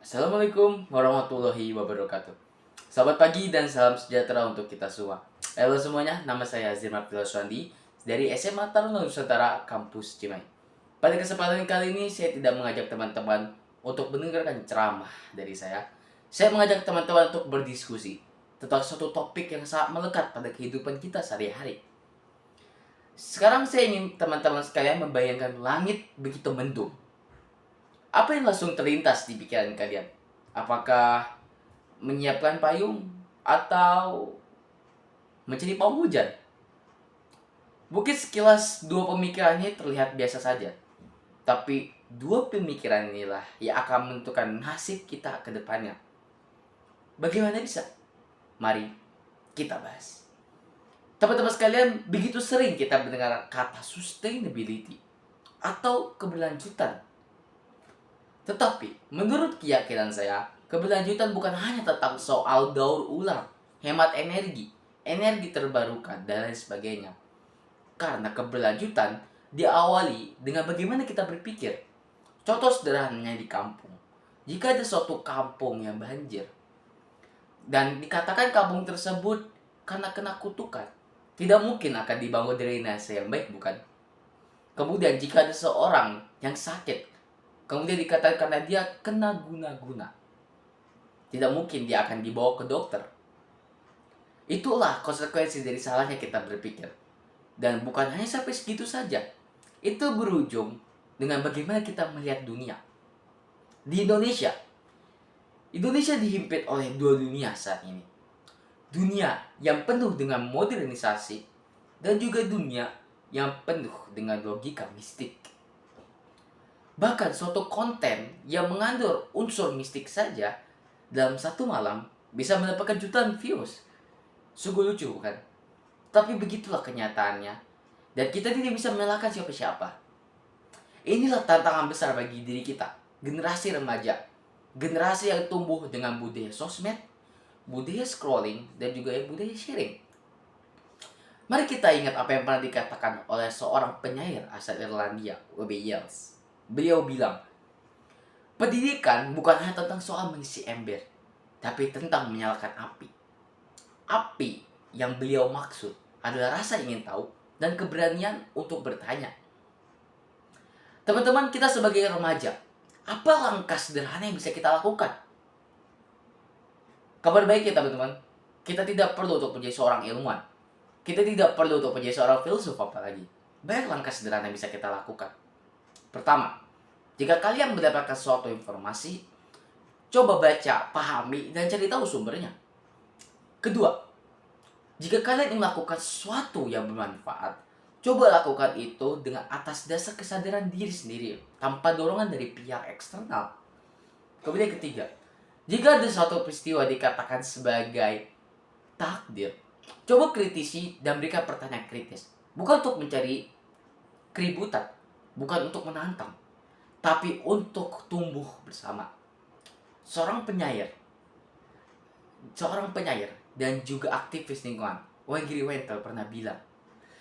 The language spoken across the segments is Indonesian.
Assalamualaikum warahmatullahi wabarakatuh. Selamat pagi dan salam sejahtera untuk kita semua. Halo semuanya, nama saya Azir Martila Suandi dari SMA Taruna Nusantara Kampus Cimahi. Pada kesempatan kali ini saya tidak mengajak teman-teman untuk mendengarkan ceramah dari saya. Saya mengajak teman-teman untuk berdiskusi tentang suatu topik yang sangat melekat pada kehidupan kita sehari-hari. Sekarang saya ingin teman-teman sekalian membayangkan langit begitu mendung. Apa yang langsung terlintas di pikiran kalian? Apakah menyiapkan payung atau mencari pawang hujan? Mungkin sekilas dua pemikiran ini terlihat biasa saja, tapi dua pemikiran inilah yang akan menentukan nasib kita ke depannya. Bagaimana bisa? Mari kita bahas. Teman-teman sekalian, begitu sering kita mendengar kata sustainability atau keberlanjutan. Tetapi, menurut keyakinan saya, keberlanjutan bukan hanya tentang soal daur ulang, hemat energi, energi terbarukan, dan lain sebagainya. Karena keberlanjutan diawali dengan bagaimana kita berpikir. Contoh sederhananya di kampung. Jika ada suatu kampung yang banjir, dan dikatakan kampung tersebut karena kena kutukan, tidak mungkin akan dibangun drainase yang baik, bukan? Kemudian jika ada seorang yang sakit, kemudian dikatakan karena dia kena guna-guna, tidak mungkin dia akan dibawa ke dokter. Itulah konsekuensi dari salahnya kita berpikir. Dan bukan hanya sampai segitu saja. Itu berujung dengan bagaimana kita melihat dunia. Di Indonesia dihimpit oleh dua dunia saat ini. Dunia yang penuh dengan modernisasi dan juga dunia yang penuh dengan logika mistik. Bahkan suatu konten yang mengandung unsur mistik saja dalam satu malam bisa mendapatkan jutaan views. Sungguh lucu, bukan? Tapi begitulah kenyataannya. Dan kita tidak bisa menyalahkan siapa-siapa. Inilah tantangan besar bagi diri kita, generasi remaja. Generasi yang tumbuh dengan budaya sosmed, budaya scrolling, dan juga budaya sharing. Mari kita ingat apa yang pernah dikatakan oleh seorang penyair asal Irlandia, W.B. Yeats. Beliau bilang, pendidikan bukan hanya tentang soal mengisi ember, tapi tentang menyalakan api. Api yang beliau maksud adalah rasa ingin tahu dan keberanian untuk bertanya. Teman-teman, kita sebagai remaja, apa langkah sederhana yang bisa kita lakukan? Kabar baik ya teman-teman, kita tidak perlu untuk menjadi seorang ilmuwan. Kita tidak perlu untuk menjadi seorang filsuf apalagi. Banyak langkah sederhana yang bisa kita lakukan. Pertama, jika kalian mendapatkan suatu informasi, coba baca, pahami, dan cari tahu sumbernya. Kedua, jika kalian ingin melakukan sesuatu yang bermanfaat, coba lakukan itu dengan atas dasar kesadaran diri sendiri, tanpa dorongan dari pihak eksternal. Kemudian ketiga, jika ada suatu peristiwa dikatakan sebagai takdir, coba kritisi dan berikan pertanyaan kritis. Bukan untuk mencari keributan, bukan untuk menantang, tapi untuk tumbuh bersama. Seorang penyair dan juga aktivis lingkungan, Wangiri Wentel pernah bilang,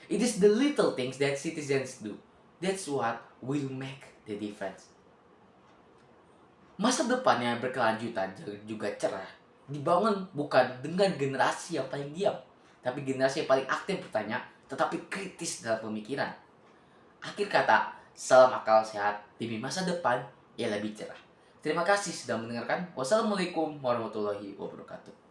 "It is the little things that citizens do. That's what will make the difference." Masa depan yang berkelanjutan juga cerah dibangun bukan dengan generasi yang paling diam, tapi generasi yang paling aktif bertanya, tetapi kritis dalam pemikiran. Akhir kata, salam akal sehat demi masa depan yang lebih cerah. Terima kasih sudah mendengarkan. Wassalamualaikum warahmatullahi wabarakatuh.